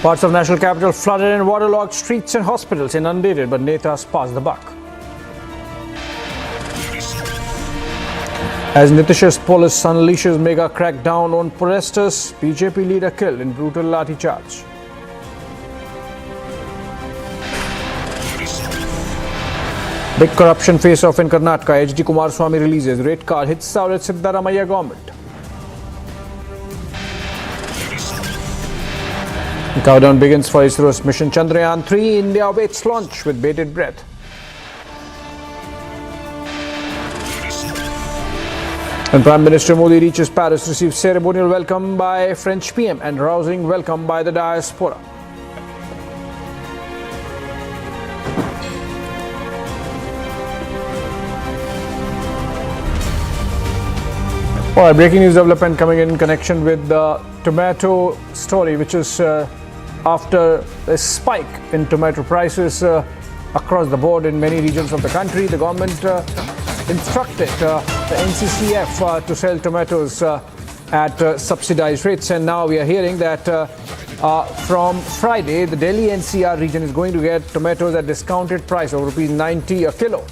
Parts of national capital flooded and waterlogged, streets and hospitals inundated, but Netas pass the buck. As Nitish's police unleashes mega crackdown on protesters, BJP leader killed in brutal lathi charge. Big corruption face-off in Karnataka. H.D. Kumaraswamy releases rate card hits out at Siddaramaiah government. Countdown begins for ISRO's mission Chandrayaan 3. India awaits launch with bated breath. And Prime Minister Modi reaches Paris, receives ceremonial welcome by French PM and rousing welcome by the diaspora. All right, breaking news development coming in connection with the tomato story, which is after a spike in tomato prices across the board in many regions of the country. The government instructed the NCCF to sell tomatoes at subsidized rates, and now we are hearing that from Friday the Delhi NCR region is going to get tomatoes at discounted price of rupees 90 a kilo.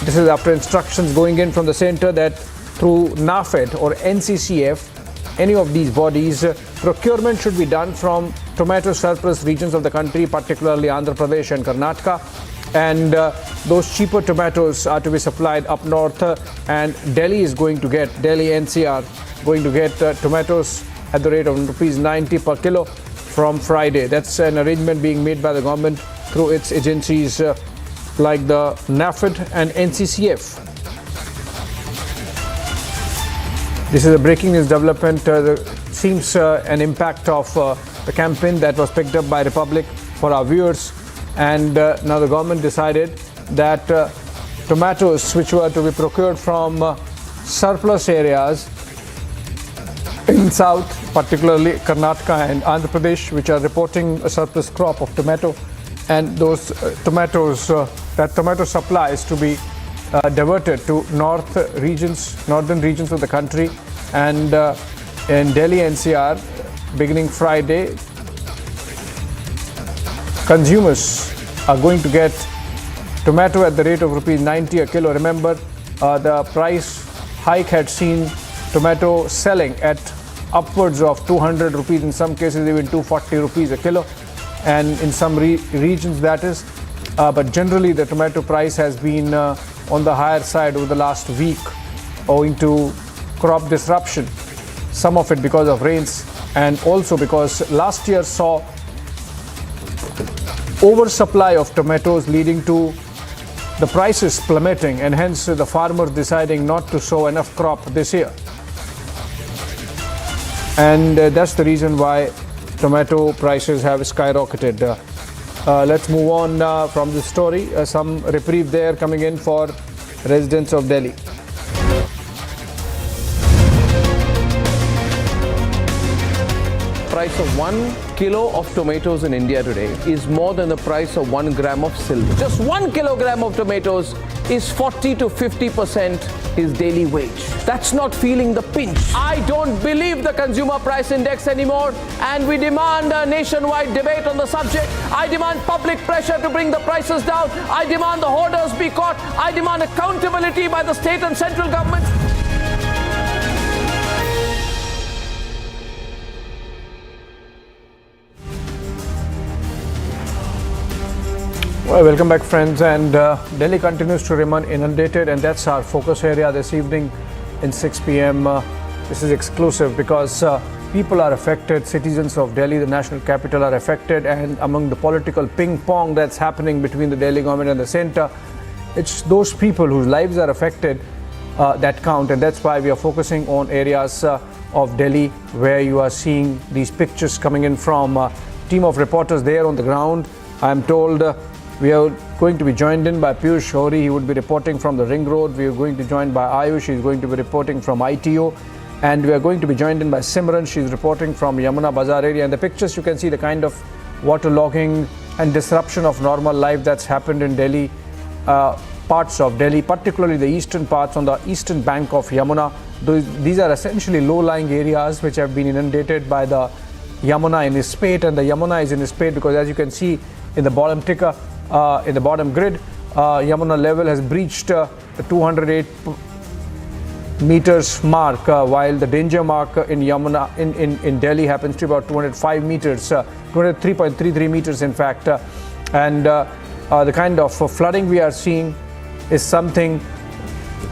This is after instructions going in from the centre that through NAFED or NCCF, any of these bodies, procurement should be done from tomato surplus regions of the country, particularly Andhra Pradesh and Karnataka. And those cheaper tomatoes are to be supplied up north, and Delhi NCR going to get tomatoes at the rate of rupees 90 per kilo from Friday. That's an arrangement being made by the government through its agencies like the NAFED and NCCF. This is a breaking news development. Seems an impact of the campaign that was picked up by Republic for our viewers. And now the government decided that tomatoes which were to be procured from surplus areas in south, particularly Karnataka and Andhra Pradesh, which are reporting a surplus crop of tomato, and those tomatoes, that tomato supply is to be diverted to northern regions of the country. And in Delhi NCR, beginning Friday, consumers are going to get tomato at the rate of rupees 90 a kilo. Remember, the price hike had seen tomato selling at upwards of 200 rupees, in some cases even 240 rupees a kilo, and in some regions that is. But generally the tomato price has been on the higher side over the last week owing to crop disruption, some of it because of rains, and also because last year saw oversupply of tomatoes leading to the prices plummeting, and hence the farmers deciding not to sow enough crop this year. And that's the reason why tomato prices have skyrocketed. Let's move on from this story. Some reprieve there coming in for residents of Delhi. Price of 1 kilo of tomatoes in India today is more than the price of 1 gram of silver. Just 1 kilogram of tomatoes is 40 to 50% his daily wage. That's not feeling the pinch. I don't believe the consumer price index anymore, and we demand a nationwide debate on the subject. I demand public pressure to bring the prices down. I demand the hoarders be caught. I demand accountability by the state and central governments. Well, welcome back, friends. And Delhi continues to remain inundated, and that's our focus area this evening in 6 p.m. This is exclusive because people are affected. Citizens of Delhi, the national capital, are affected, and among the political ping pong that's happening between the Delhi government and the centre, it's those people whose lives are affected that count, and that's why we are focusing on areas of Delhi where you are seeing these pictures coming in from team of reporters there on the ground. I am told we are going to be joined in by Piyush Hori. He would be reporting from the Ring Road. We are going to be joined by Ayush. He is going to be reporting from ITO. And we are going to be joined in by Simran. She is reporting from Yamuna Bazaar area. And the pictures, you can see the kind of waterlogging and disruption of normal life that's happened in Delhi, parts of Delhi, particularly the eastern parts on the eastern bank of Yamuna. These are essentially low-lying areas which have been inundated by the Yamuna in his spate, and the Yamuna is in his spate because, as you can see in the bottom ticker, in the bottom grid, Yamuna level has breached the 208 meters mark, while the danger mark in Yamuna in Delhi happens to about 205 meters, 203.33 meters in fact, and the kind of flooding we are seeing is something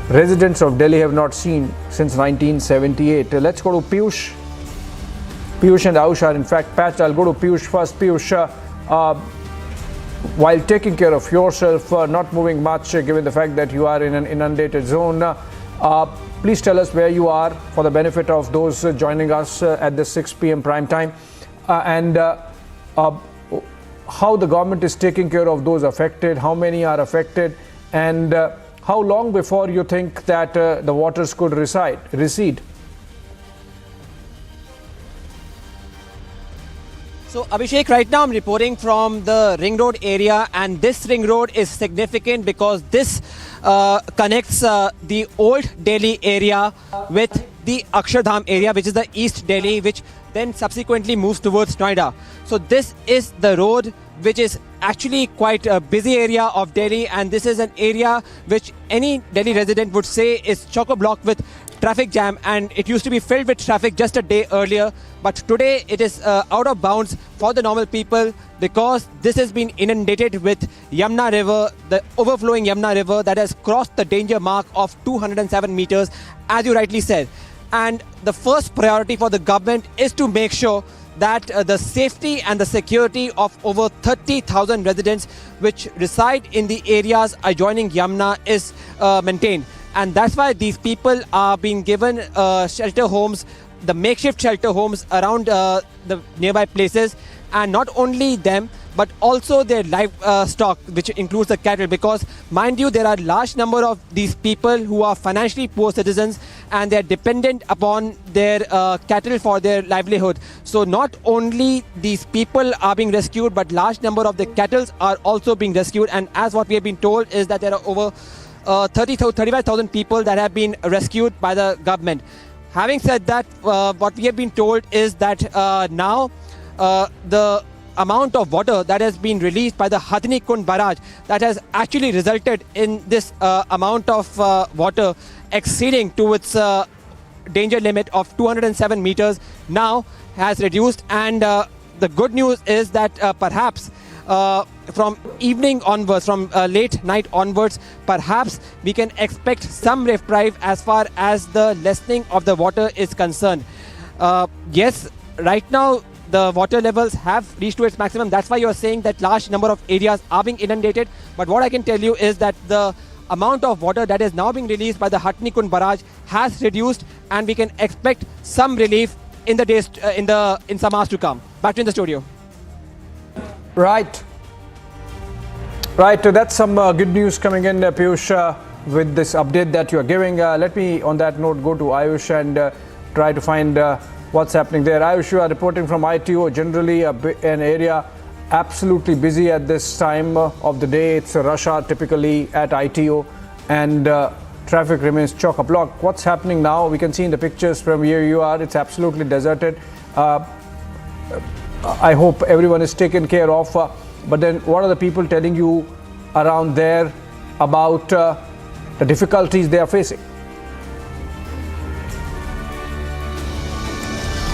residents of Delhi have not seen since 1978. Let's go to Piyush. Piyush and Ayush are in fact patched. I'll go to Piyush first. Piyush, while taking care of yourself, not moving much given the fact that you are in an inundated zone, please tell us where you are for the benefit of those joining us at the 6 p.m. prime time, and how the government is taking care of those affected, how many are affected, and how long before you think that the waters could recede? So Abhishek, right now I'm reporting from the Ring Road area, and this Ring Road is significant because this connects the old Delhi area with the Akshardham area, which is the East Delhi, which then subsequently moves towards Noida. So this is the road which is actually quite a busy area of Delhi, and this is an area which any Delhi resident would say is chock-a-block with traffic jam, and it used to be filled with traffic just a day earlier, but today it is out of bounds for the normal people because this has been inundated with Yamuna River, the overflowing Yamuna River that has crossed the danger mark of 207 meters, as you rightly said. And the first priority for the government is to make sure that the safety and the security of over 30,000 residents which reside in the areas adjoining Yamuna is maintained. And that's why these people are being given shelter homes, the makeshift shelter homes around the nearby places, and not only them, but also their livestock, which includes the cattle, because mind you, there are large number of these people who are financially poor citizens and they are dependent upon their cattle for their livelihood. So not only these people are being rescued, but large number of the cattle are also being rescued. And as what we have been told is that there are over 35,000 people that have been rescued by the government. Having said that, what we have been told is that now the amount of water that has been released by the Hathni Kund barrage, that has actually resulted in this amount of water exceeding to its danger limit of 207 meters, now has reduced. And the good news is that perhaps from evening onwards, from late night onwards, perhaps we can expect some reprieve as far as the lessening of the water is concerned. Yes, right now the water levels have reached to its maximum. That's why you're saying that large number of areas are being inundated. But what I can tell you is that the amount of water that is now being released by the Hathni Kund barrage has reduced, and we can expect some relief in the days in some hours to come. Back to in the studio. Right. That's some good news coming in, Piyush, with this update that you are giving. Let me, on that note, go to Ayush and try to find what's happening there. Ayush, you are reporting from ITO, generally an area absolutely busy at this time of the day. It's a rush hour typically at ITO, and traffic remains chock-a-block. What's happening now? We can see in the pictures from where you are, it's absolutely deserted. I hope everyone is taken care of. But then what are the people telling you around there about the difficulties they are facing?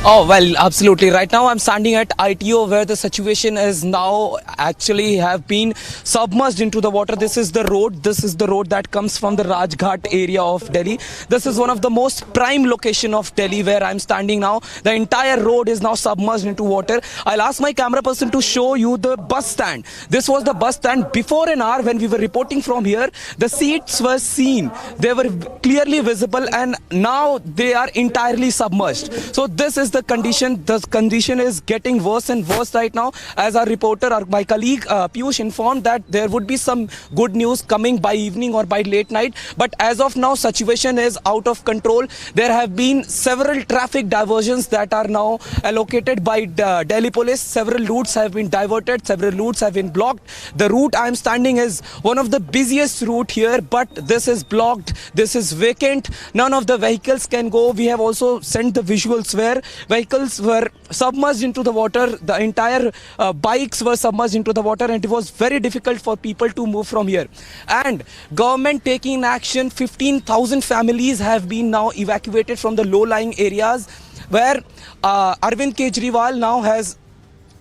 Oh, well, absolutely. Right now I'm standing at ITO, where the situation is now actually have been submerged into the water. This is the road. This is the road that comes from the Rajghat area of Delhi. This is one of the most prime location of Delhi where I'm standing now. The entire road is now submerged into water. I'll ask my camera person to show you the bus stand. This was the bus stand before an hour when we were reporting from here. The seats were seen. They were clearly visible, and now they are entirely submerged. So this is the condition. The condition is getting worse and worse right now. As our reporter, or my colleague Piyush informed that there would be some good news coming by evening or by late night. But as of now, situation is out of control. There have been several traffic diversions that are now allocated by Delhi police. Several routes have been diverted. Several routes have been blocked. The route I am standing is one of the busiest route here, but this is blocked. This is vacant. None of the vehicles can go. We have also sent the visuals where vehicles were submerged into the water. The entire bikes were submerged into the water, and it was very difficult for people to move from here. And government taking action, 15,000 families have been now evacuated from the low-lying areas, where Arvind Kejriwal now has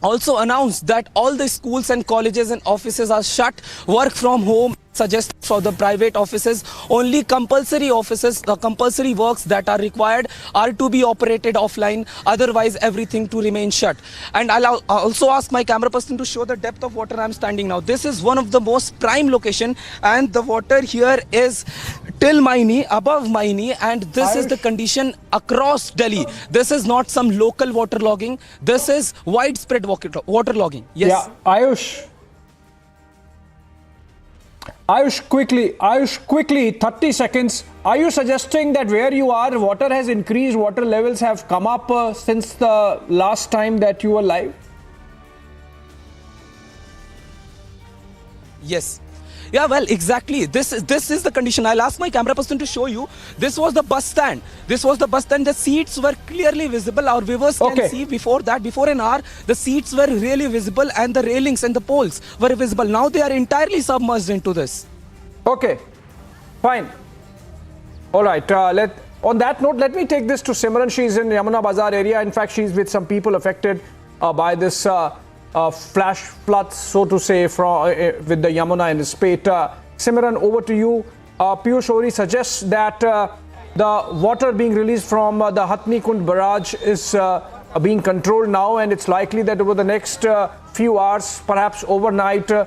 also announced that all the schools and colleges and offices are shut. Work from home suggested for the private offices. Only compulsory offices, the compulsory works that are required are to be operated offline. Otherwise, everything to remain shut. And I'll also ask my camera person to show the depth of water I'm standing now. This is one of the most prime location, and the water here is till my knee, above my knee, and this is the condition across Delhi. This is not some local water logging. This is widespread water logging. Yes. Yeah, Ayush, quickly, 30 seconds. Are you suggesting that where you are, water has increased, water levels have come up since the last time that you were live? Yes. Yeah, well, exactly. This is the condition. I'll ask my camera person to show you. This was the bus stand. The seats were clearly visible. Our viewers can see before an hour, the seats were really visible, and the railings and the poles were visible. Now they are entirely submerged into this. Okay, fine. All right. On that note, let me take this to Simran. She's in Yamuna Bazar area. In fact, she's with some people affected by this flash floods, so to say, with the Yamuna in the spate. Simran, over to you. Piyush Ohri suggests that the water being released from the Hatni Kund barrage is being controlled now, and it's likely that over the next few hours, perhaps overnight, the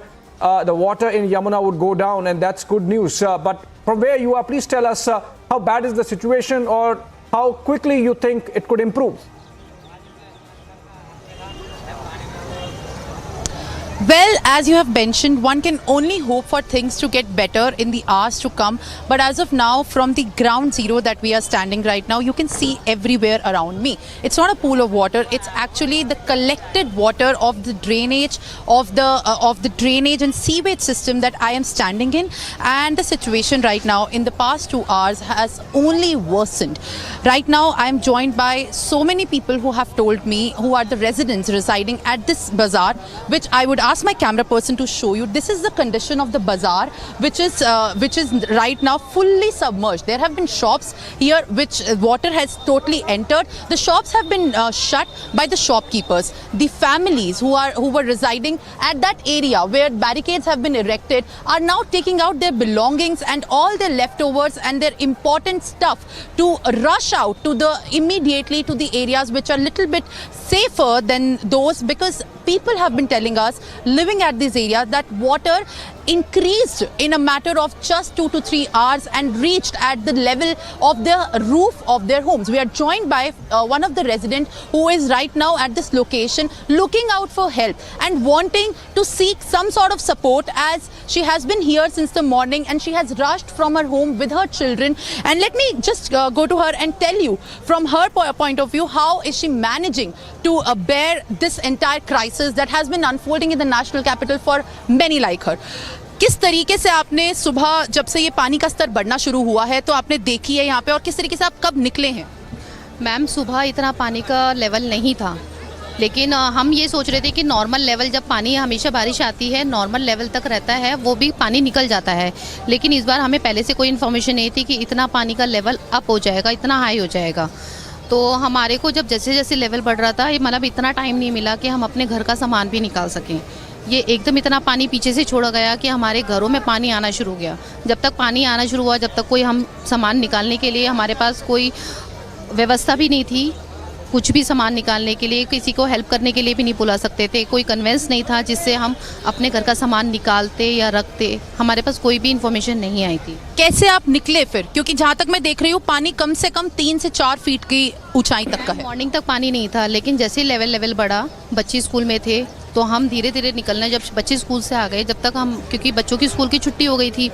water in Yamuna would go down, and that's good news. But from where you are, please tell us how bad is the situation, or how quickly you think it could improve. Well, as you have mentioned, one can only hope for things to get better in the hours to come. But as of now, from the ground zero that we are standing right now, you can see everywhere around me. It's not a pool of water. It's actually the collected water of the drainage, of the drainage and sewage system that I am standing in. And the situation right now in the past 2 hours has only worsened. Right now, I am joined by so many people who have told me, who are the residents residing at this bazaar, which I would ask my camera person to show you. This is the condition of the bazaar, which is right now fully submerged. There have been shops here which water has totally entered. The shops have been shut by the shopkeepers. The families who were residing at that area where barricades have been erected are now taking out their belongings and all their leftovers and their important stuff to rush out to immediately to the areas which are a little bit safer than those, because people have been telling us living at this area that water increased in a matter of just 2 to 3 hours and reached at the level of the roof of their homes. We are joined by one of the residents who is right now at this location looking out for help and wanting to seek some sort of support, as she has been here since the morning and she has rushed from her home with her children. And let me just go to her and tell you from her point of view, how is she managing to bear this entire crisis that has been unfolding in the national capital for many like her. किस तरीके से आपने सुबह जब से ये पानी का स्तर बढ़ना शुरू हुआ है तो आपने देखी है यहाँ पे, और किस तरीके से आप कब निकले हैं? मैम, सुबह इतना पानी का लेवल नहीं था, लेकिन हम ये सोच रहे थे कि नॉर्मल लेवल, जब पानी हमेशा बारिश आती है नॉर्मल लेवल तक रहता है, वो भी पानी निकल जाता है, लेकिन इस बार हमें पहले से कोई इन्फॉर्मेशन नहीं थी कि इतना पानी का लेवल अप हो जाएगा, इतना हाई हो जाएगा। तो हमारे को जब जैसे जैसे लेवल बढ़ रहा था, ये मतलब इतना टाइम नहीं मिला कि हम अपने घर का सामान भी निकाल सकें। ये एकदम इतना पानी पीछे से छोड़ा गया कि हमारे घरों में पानी आना शुरू हो गया। जब तक पानी आना शुरू हुआ, जब तक कोई हम सामान निकालने के लिए हमारे पास कोई व्यवस्था भी नहीं थी, कुछ भी सामान निकालने के लिए किसी को हेल्प करने के लिए भी नहीं बुला सकते थे, कोई कन्वेंस नहीं था जिससे हम अपने घर का सामान निकालते या रखते, हमारे पास कोई भी इन्फॉर्मेशन नहीं आई थी। कैसे आप निकले फिर? क्योंकि जहाँ तक मैं देख रही हूँ पानी कम से कम 3 से 4 फीट की ऊंचाई तक का है। मॉर्निंग तक पानी नहीं था, लेकिन जैसे लेवल बढ़ा, बच्चे स्कूल में थे तो हम धीरे धीरे निकलना, जब बच्चे स्कूल से आ गए, जब तक हम, क्योंकि बच्चों की स्कूल की छुट्टी हो गई थी,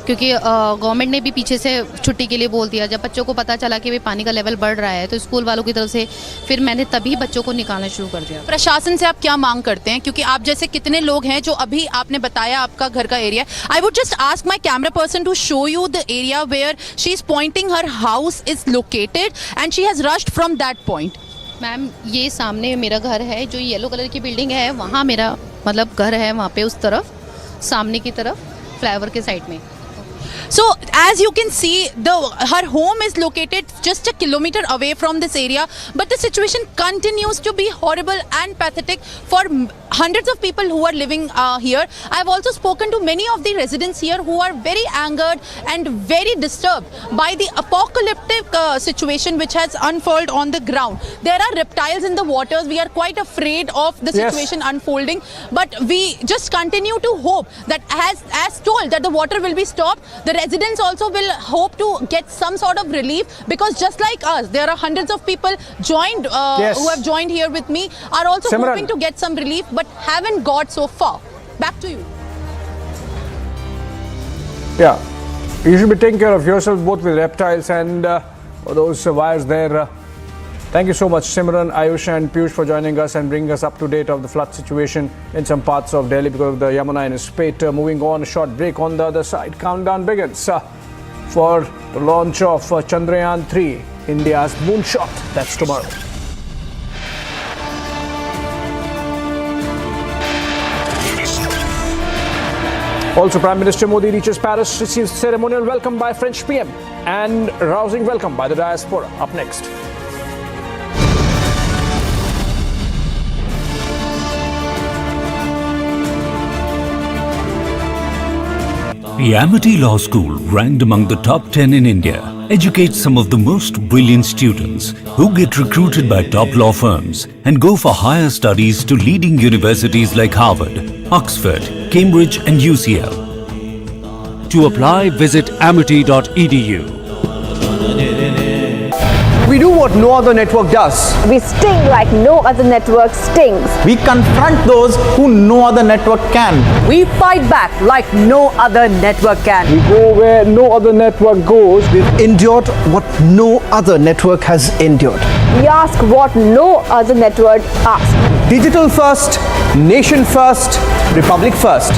क्योंकि गवर्नमेंट ने भी पीछे से छुट्टी के लिए बोल दिया, जब बच्चों को पता चला कि पानी का लेवल बढ़ रहा है तो स्कूल वालों की तरफ से फिर मैंने तभी बच्चों को निकालना शुरू कर दिया। प्रशासन से आप क्या मांग करते हैं, क्योंकि आप जैसे कितने लोग हैं जो अभी आपने बताया आपका घर का area? I would just ask my camera person to show you the area where she is pointing her house is located and she has rushed from that point. Ma'am ये सामने मेरा घर है, जो येलो कलर की building है वहाँ मेरा मतलब घर है, वहाँ पे उस तरफ सामने की तरफ फ्लाईओवर के साइड में। So as you can see, her home is located just a kilometer away from this area, but the situation continues to be horrible and pathetic for hundreds of people who are living here. I have also spoken to many of the residents here who are very angered and very disturbed by the apocalyptic situation which has unfolded on the ground. There are reptiles in the waters. We are quite afraid of the situation unfolding, but we just continue to hope that as told that the water will be stopped, the residents also will hope to get some sort of relief, because just like us, there are hundreds of people joined who have joined here with me, are also hoping to get some relief, but haven't got so far. Back to you. Yeah, you should be taking care of yourself, both with reptiles and those wires there. Thank you so much, Simran, Ayush and Piyush, for joining us and bringing us up to date of the flood situation in some parts of Delhi because of the Yamuna in its spate. Moving on, a short break. On the other side, countdown begins for the launch of Chandrayaan 3, India's moonshot. That's tomorrow. Also, Prime Minister Modi reaches Paris, receives ceremonial welcome by French PM and rousing welcome by the diaspora. Up next. The Amity Law School, ranked among the top 10 in India, educates some of the most brilliant students who get recruited by top law firms and go for higher studies to leading universities like Harvard, Oxford, Cambridge and UCL. To apply, visit amity.edu. We do what no other network does. We sting like no other network stings. We confront those who no other network can. We fight back like no other network can. We go where no other network goes. We've endured what no other network has endured. We ask what no other network asks. Digital first, nation first, republic first.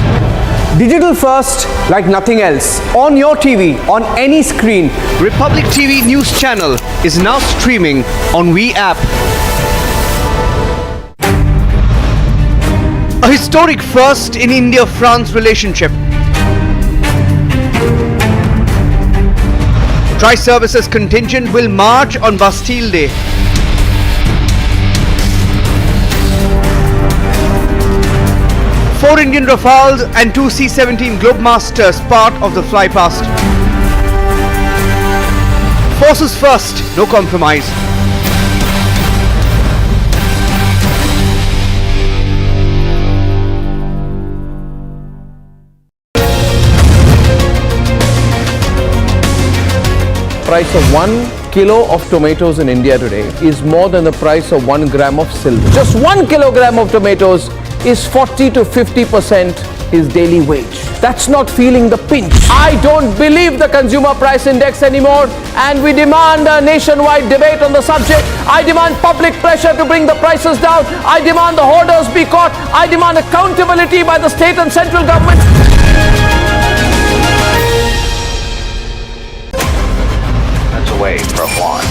Digital first like nothing else. On your TV, on any screen, Republic TV News Channel is now streaming on We app. A historic first in India-France relationship. Tri-Services contingent will march on Bastille Day. Four Indian Rafales and two C-17 Globemasters part of the flypast. Forces first, no compromise. Price of 1 kilo of tomatoes in India today is more than the price of 1 gram of silver. Just 1 kilogram of tomatoes is 40 to 50% his daily wage. That's not feeling the pinch. I don't believe the consumer price index anymore, and we demand a nationwide debate on the subject. I demand public pressure to bring the prices down. I demand the hoarders be caught. I demand accountability by the state and central government. That's away from launch.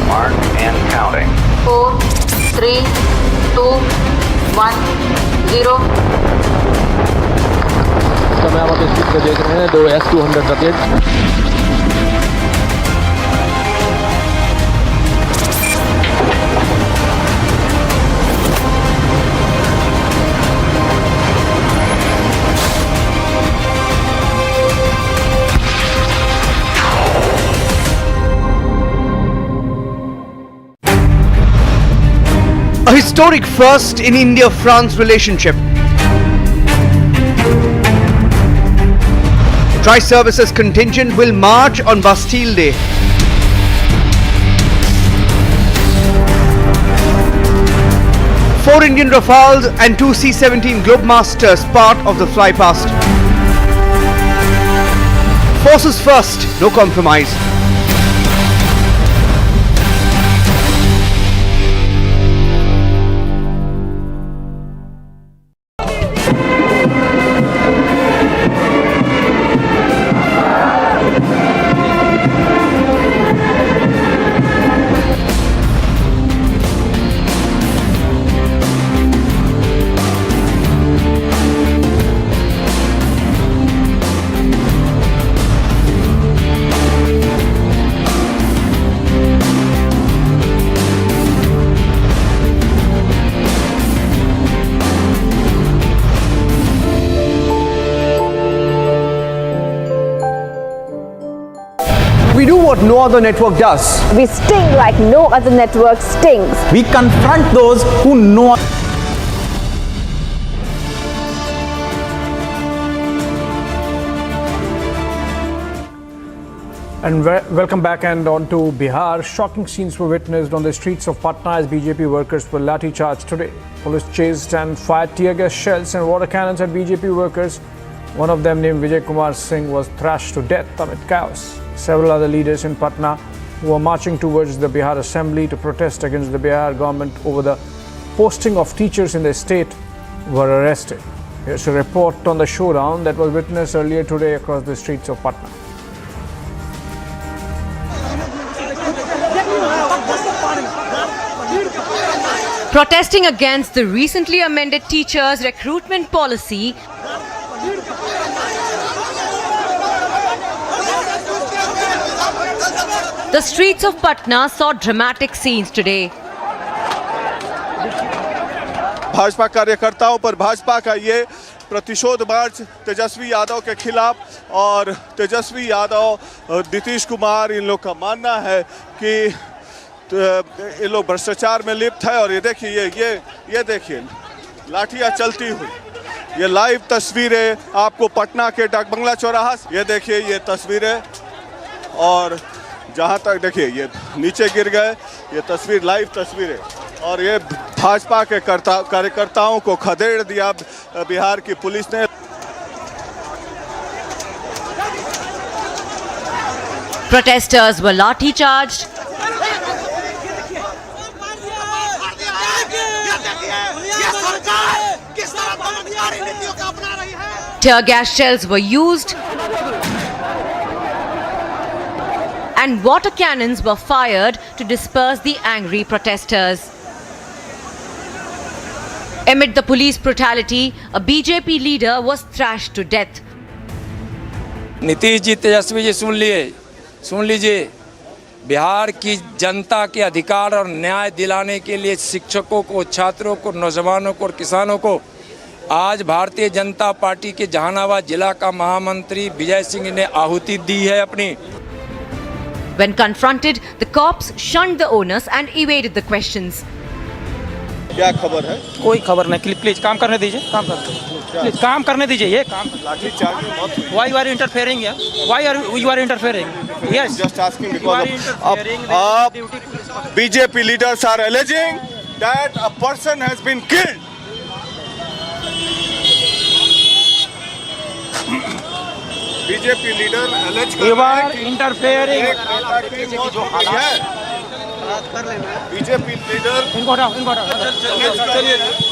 Mark and counting. 4, 3, 2, 1, 0. समय आप इस pick पे देख रहे हैं 2 S200 rocket. A historic first in India-France relationship. Tri-Services contingent will march on Bastille Day. Four Indian Rafales and two C-17 Globemasters part of the flypast. Forces first, no compromise. what no other network does. We sting like no other network stings. We confront those who know. And welcome back and on to Bihar. Shocking scenes were witnessed on the streets of Patna as BJP workers were lathi charged today. Police chased and fired tear gas shells and water cannons at BJP workers. One of them, named Vijay Kumar Singh, was thrashed to death amid chaos. Several other leaders in Patna who were marching towards the Bihar Assembly to protest against the Bihar government over the posting of teachers in the state were arrested. Here's a report on the showdown that was witnessed earlier today across the streets of Patna. Protesting against the recently amended teachers' recruitment policy, the streets of Patna saw dramatic scenes today. Bhajpa कार्यकर्ताओं पर भाजपा का ये प्रतिशोध मार्च तेजस्वी यादव के खिलाफ और तेजस्वी यादव नीतीश कुमार इन लोग का मानना है कि ये लोग भ्रष्टाचार में लिप्त है। और ये देखिए ये देखिए लाठियां चलती हुई, ये लाइव तस्वीरें आपको पटना के डाक बंगला चौराहा से। ये देखिए ये तस्वीरें, और जहां तक देखिए ये नीचे गिर गए, ये तस्वीर लाइव तस्वीरें। और ये भाजपा के कार्यकर्ताओं को खदेड़ दिया बिहार की पुलिस ने। Protesters were lathi charged. Tear gas shells were used and water cannons were fired to disperse the angry protesters. Amid the police brutality, a BJP leader was thrashed to death. Nitish ji, Tejashwi ji, सुन लीजिए, बिहार की जनता के अधिकार और न्याय दिलाने के लिए शिक्षकों को, छात्रों को, नौजवानों को और किसानों को आज भारतीय जनता पार्टी के जहानाबाद जिला का महामंत्री विजय सिंह ने आहुति दी है अपनी। When confronted, the cops shunned the owners and evaded the questions. क्या खबर है? कोई खबर नहीं, प्लीज काम करने दीजिए, प्लीज काम करने दीजिए, ये काम। लाठी चार्ज में मौत हुई। Why you are interfering here? Why you are interfering? Yes. Just asking because BJP leaders are alleging that a person has been killed. BJP leader allege You are interfering. BJP leader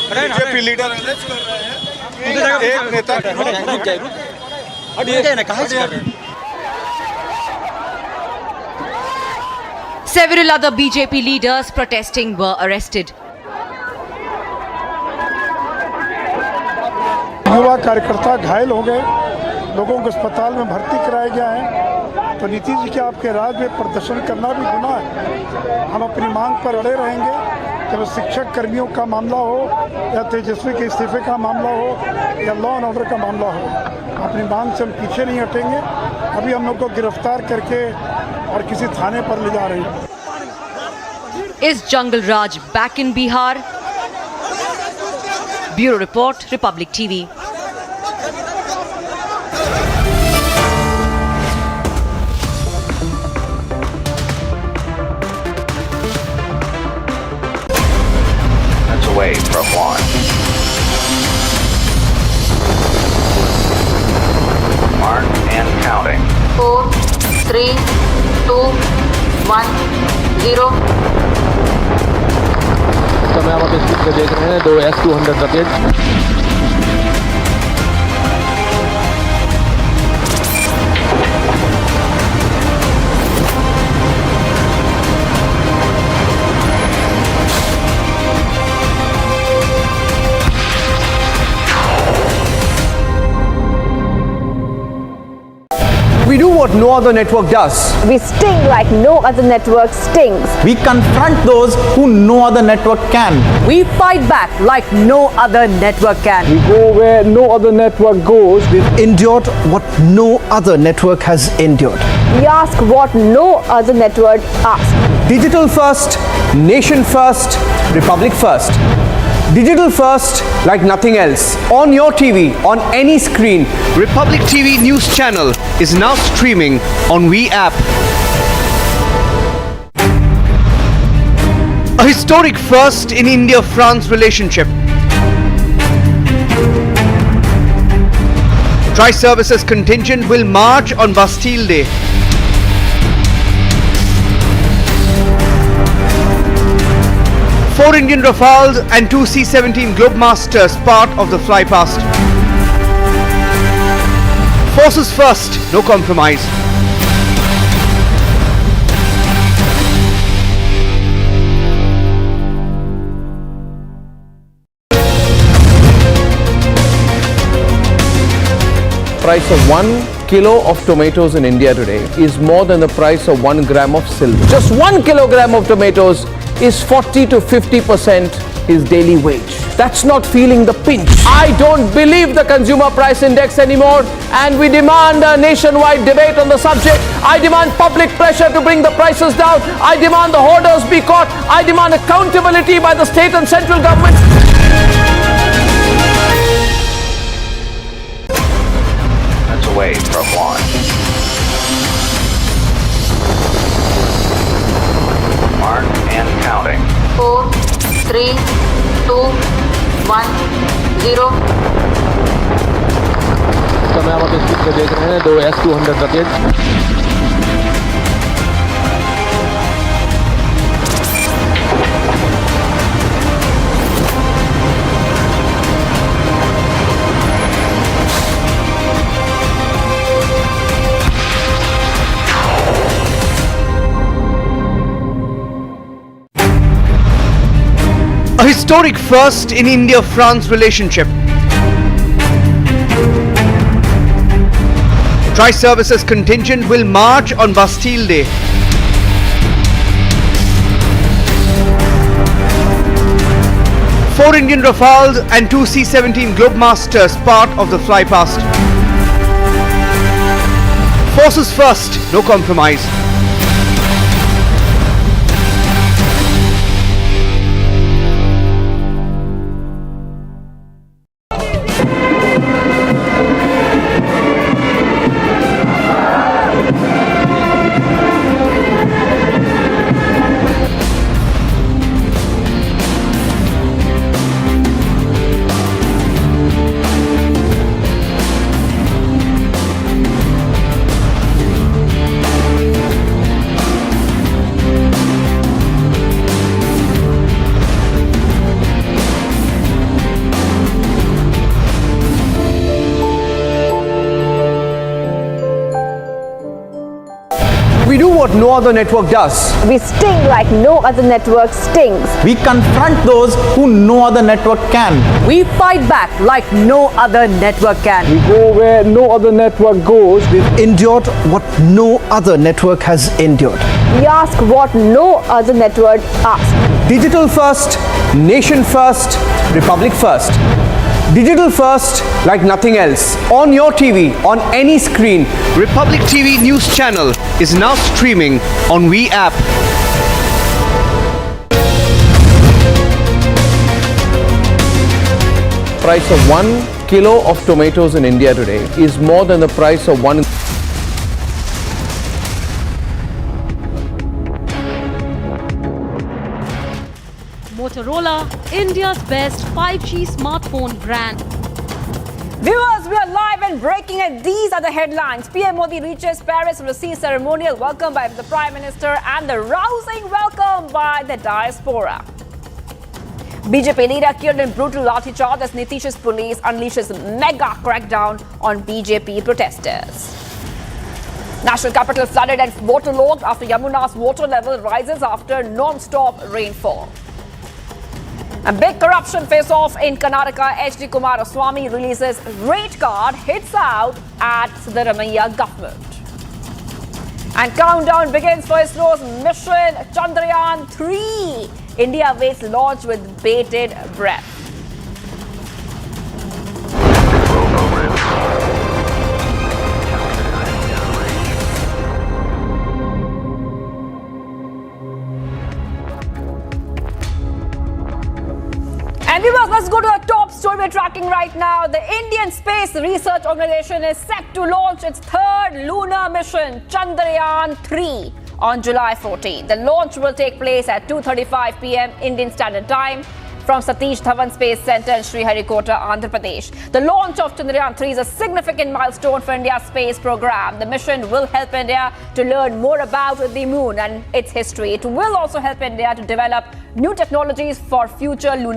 BJP leader allege कर रहे हैं कि एक नेता Several other BJP leaders protesting were arrested. युवा कार्यकर्ता घायल हो गए, लोगों को अस्पताल में भर्ती कराया गया है। तो नीतीश जी के आपके राज में प्रदर्शन करना भी गुनाह है। हम अपनी मांग पर अड़े रहेंगे, चाहे शिक्षक कर्मियों का मामला हो या तेजस्वी के इस्तीफे का मामला हो या लॉ एंड ऑर्डर का मामला हो। अपनी मांग से हम पीछे नहीं हटेंगे। अभी हम लोग को गिरफ्तार करके और किसी थाने पर ले जा रहे हैं। Is Jungle Raj back in Bihar? Bureau Report, Republic TV. Away from one. Mark and counting. 4, 3, 2, 1, 0. समय आप इस स्पीड में देख रहे हैं 2 S200 rocket. We do what no other network does. We sting like no other network stings. We confront those who no other network can. We fight back like no other network can. We go where no other network goes. We've endured what no other network has endured. We ask what no other network asks. Digital first, nation first, republic first. Digital first like nothing else. On your TV, on any screen, Republic TV News Channel is now streaming on We app. A historic first in India-France relationship. Tri-Services contingent will march on Bastille Day. Four Indian Rafales and two C-17 Globemasters part of the flypast. Forces first, no compromise. Price of 1 kilo of tomatoes in India today is more than the price of 1 gram of silver. Just 1 kilogram of tomatoes is 40 to 50% his daily wage. That's not feeling the pinch. I don't believe the consumer price index anymore, and we demand a nationwide debate on the subject. I demand public pressure to bring the prices down. I demand the hoarders be caught. I demand accountability by the state and central government. Away from launch. Mark and counting. 4, 3, 2, 1, 0. समय आप इस pick में देख रहे हैं 2 S200 rocket. A historic first in India-France relationship. Tri-Services contingent will march on Bastille Day. Four Indian Rafales and two C-17 Globemasters part of the flypast. Forces first, no compromise. We do what no other network does. We sting like no other network stings. We confront those who no other network can. We fight back like no other network can. We go where no other network goes. We've endured what no other network has endured. We ask what no other network asks. Digital first, nation first, republic first. Digital first like nothing else. On your TV, on any screen, Republic TV News Channel is now streaming on We app. Price of 1 kilo of tomatoes in India today is more than the price of 1. Motorola, India's best 5G smartphone brand. Viewers, we are live and breaking, and these are the headlines. PM Modi reaches Paris to receive ceremonial welcome by the Prime Minister and the rousing welcome by the diaspora. BJP leader killed in brutal lathi charge as Nitish's police unleashes mega crackdown on BJP protesters. National capital flooded and waterlogged after Yamuna's water level rises after non-stop rainfall. A big corruption face-off in Karnataka. HD Kumaraswamy releases rate card, hits out at Siddaramaiah government. And countdown begins for ISRO's mission Chandrayaan 3. India waits launch with bated breath. we're tracking right now, the Indian Space Research Organization is set to launch its third lunar mission, Chandrayaan 3, on July 14. The launch will take place at 2:35 p.m. Indian Standard Time from Satish Dhawan Space Center in Sriharikota, Andhra Pradesh. The launch of Chandrayaan 3 is a significant milestone for India's space program. The mission will help India to learn more about the moon and its history. It will also help India to develop new technologies for future lunar